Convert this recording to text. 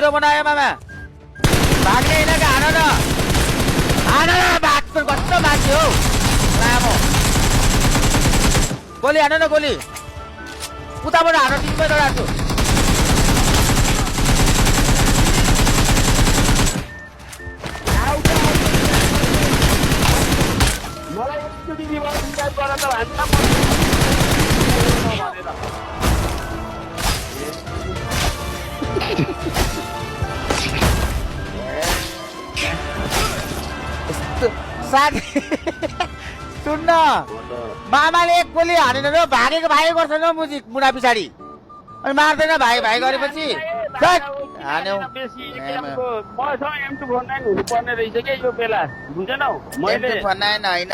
zero बनायो मामा भाग्ने होइन कि हान न भाग कस्तो मान्छे हौ लामो गोली हान न गोली उताबाट हान तिमीलाई डराएको छु मलाई एकचोटि रिभाइभ गरेर त भन्छ साथी सुन्न मामाले एक गोली हानेन र भागेको भागेको गर्छ न मुना पछाडि अनि मार्दैन भाइ भाइ गरेपछि हान्यौ मसँग M249 हुनुपर्ने रहेछ क्या यो बेला बुझेनौ मैले M249 होइन